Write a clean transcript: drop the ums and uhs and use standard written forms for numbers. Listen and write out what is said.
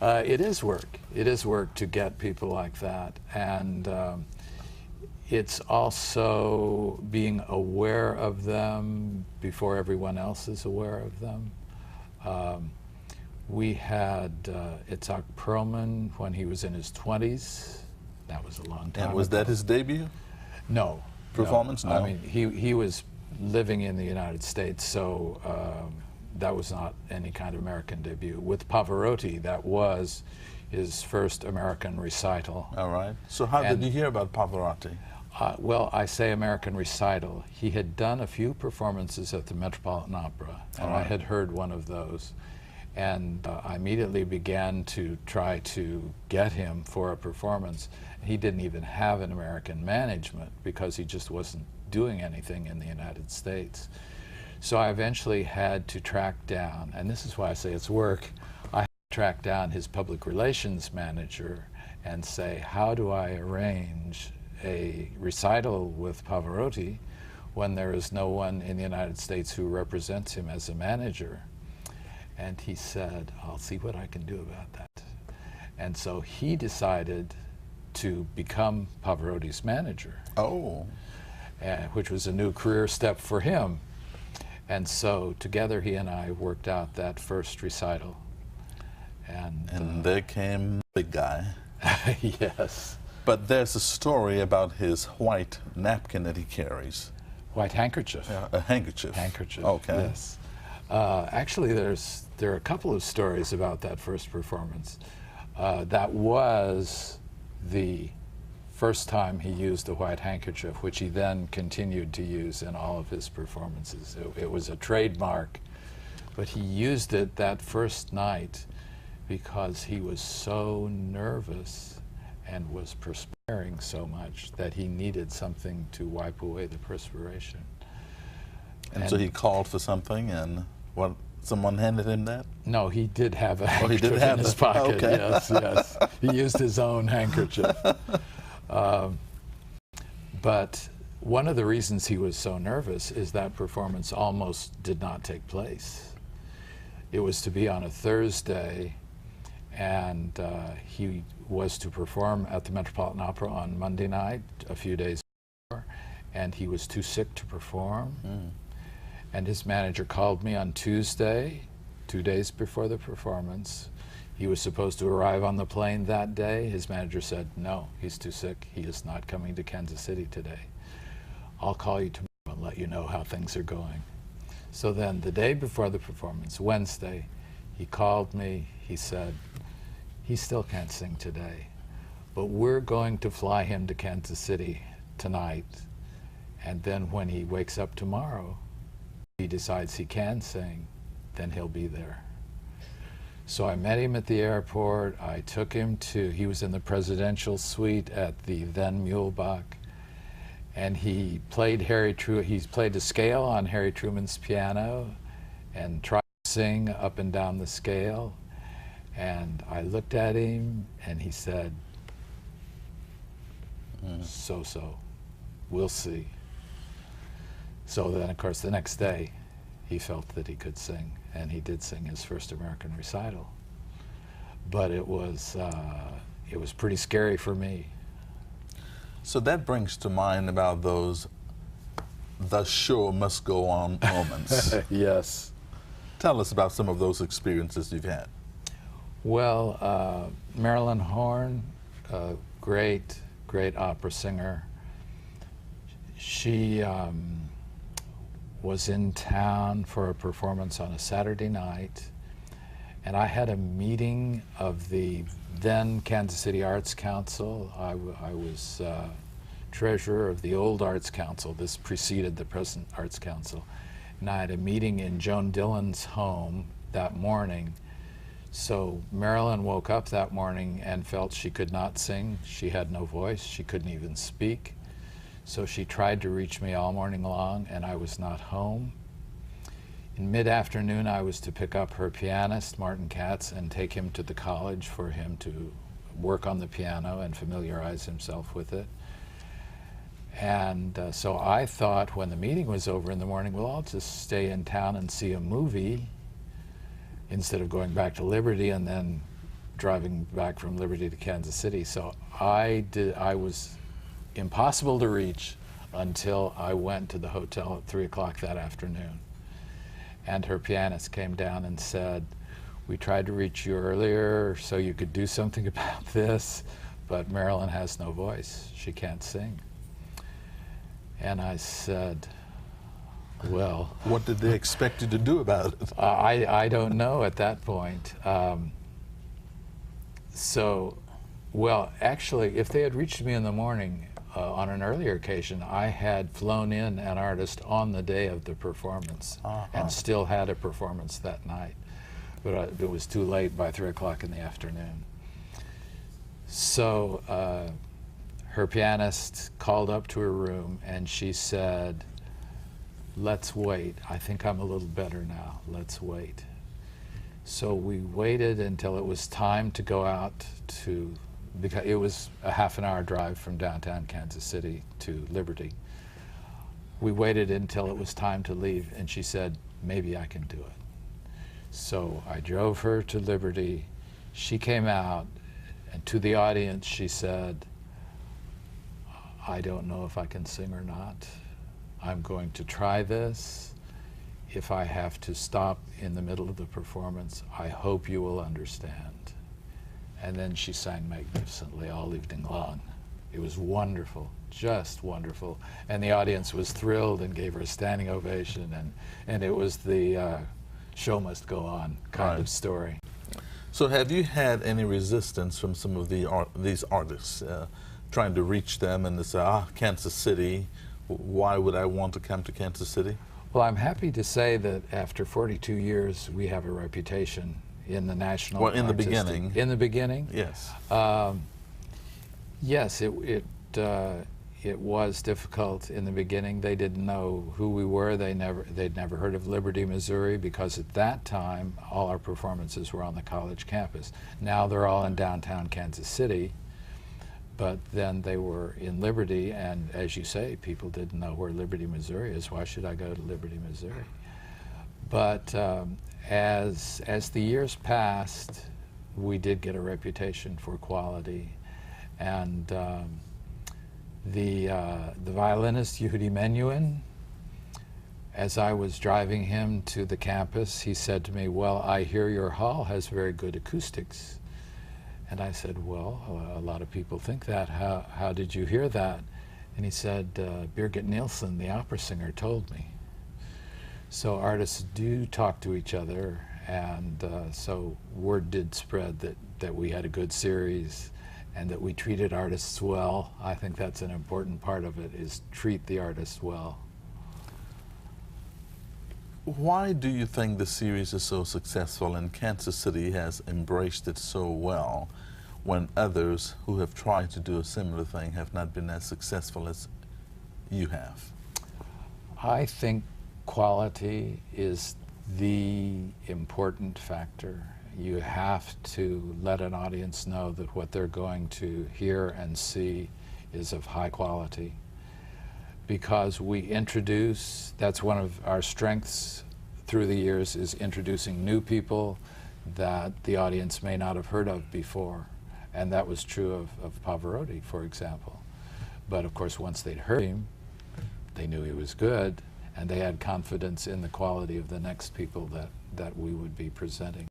It is work. It is work to get people like that. And it's also being aware of them before everyone else is aware of them. We had Itzhak Perlman when he was in his 20s. That was a long time And was ago. that his debut No. performance? No. I mean, he was living in the United States, so that was not any kind of American debut. With Pavarotti, that was his first American recital. All right. So how did you hear about Pavarotti? Well, I say American recital. He had done a few performances at the Metropolitan Opera, and I had heard one of those. And I immediately began to try to get him for a performance. He didn't even have an American management because he just wasn't doing anything in the United States. So I eventually had to track down, and this is why I say it's work, I had to track down his public relations manager and say, how do I arrange a recital with Pavarotti when there is no one in the United States who represents him as a manager? And he said, I'll see what I can do about that. And so he decided to become Pavarotti's manager. Oh. Which was a new career step for him. And so together he and I worked out that first recital. And there came the big guy. Yes. But there's a story about his white napkin that he carries. White handkerchief. Yeah, a handkerchief. Handkerchief, okay. Yes. Actually, there are a couple of stories about that first performance. That was the first time he used a white handkerchief, which he then continued to use in all of his performances. It was a trademark, but he used it that first night because he was so nervous and was perspiring so much that he needed something to wipe away the perspiration. And so he called for something, and what? Someone handed him that? No, he did have a handkerchief he did have in his that. pocket. Okay. Yes, yes. He used his own handkerchief. But one of the reasons he was so nervous is that performance almost did not take place. It was to be on a Thursday, and he was to perform at the Metropolitan Opera on Monday night, a few days before, and he was too sick to perform. And his manager called me on Tuesday, 2 days before the performance. He was supposed to arrive on the plane that day. His manager said, no, he's too sick. He is not coming to Kansas City today. I'll call you tomorrow and let you know how things are going. So then the day before the performance, Wednesday, he called me. He said, he still can't sing today, but we're going to fly him to Kansas City tonight. And then when he wakes up tomorrow, he decides he can sing, then he'll be there. So I met him at the airport. I took him he was in the presidential suite at the then Muehlbach, and he played he played a scale on Harry Truman's piano and tried to sing up and down the scale. And I looked at him and he said, so, we'll see. So then, of course, the next day, he felt that he could sing, and he did sing his first American recital. But it was pretty scary for me. So that brings to mind about those "the show must go on" moments. Yes. Tell us about some of those experiences you've had. Well, Marilyn Horne, a great opera singer. She was in town for a performance on a Saturday night, and I had a meeting of the then Kansas City Arts Council. I was treasurer of the old Arts Council. This preceded the present Arts Council. And I had a meeting in Joan Dillon's home that morning. So Marilyn woke up that morning and felt she could not sing. She had no voice. She couldn't even speak. So she tried to reach me all morning long, and I was not home. In mid-afternoon, I was to pick up her pianist, Martin Katz, and take him to the college for him to work on the piano and familiarize himself with it. And so I thought when the meeting was over in the morning, well, I'll just stay in town and see a movie instead of going back to Liberty and then driving back from Liberty to Kansas City. So I was impossible to reach until I went to the hotel at 3 o'clock that afternoon. And her pianist came down and said, "We tried to reach you earlier so you could do something about this, but Marilyn has no voice. She can't sing." And I said, well... What did they expect you to do about it? I don't know at that point. Well, actually, if they had reached me in the morning, on an earlier occasion, I had flown in an artist on the day of the performance and still had a performance that night. But it was too late by 3 o'clock in the afternoon. So her pianist called up to her room and she said, "Let's wait. I think I'm a little better now. Let's wait." So we waited until it was time to go out to, because it was a half-an-hour drive from downtown Kansas City to Liberty. We waited until it was time to leave, and she said, "Maybe I can do it." So I drove her to Liberty. She came out, and to the audience she said, "I don't know if I can sing or not. I'm going to try this. If I have to stop in the middle of the performance, I hope you will understand." And then she sang magnificently all evening long. It was wonderful, just wonderful. And the audience was thrilled and gave her a standing ovation, and it was the show must go on kind of story. So have you had any resistance from some of these artists trying to reach them and to say, Kansas City, why would I want to come to Kansas City? Well, I'm happy to say that after 42 years, we have a reputation in the national. Well, in the beginning. In the beginning? Yes. Yes, it was difficult in the beginning. They didn't know who we were. They'd never heard of Liberty, Missouri, because at that time, all our performances were on the college campus. Now they're all in downtown Kansas City. But then they were in Liberty, and as you say, people didn't know where Liberty, Missouri is. Why should I go to Liberty, Missouri? But as the years passed, we did get a reputation for quality, and the violinist Yehudi Menuhin, as I was driving him to the campus, he said to me, "Well, I hear your hall has very good acoustics." And I said, "Well, a lot of people think that. How did you hear that?" And he said, "Birgit Nilsson, the opera singer, told me." So artists do talk to each other, and so word did spread that we had a good series and that we treated artists well. I think that's an important part of it, is treat the artists well. Why do you think the series is so successful and Kansas City has embraced it so well when others who have tried to do a similar thing have not been as successful as you have? I think quality is the important factor. You have to let an audience know that what they're going to hear and see is of high quality. Because we introduce, that's one of our strengths through the years, is introducing new people that the audience may not have heard of before. And that was true of Pavarotti, for example. But of course, once they'd heard him, they knew he was good, and they had confidence in the quality of the next people that we would be presenting.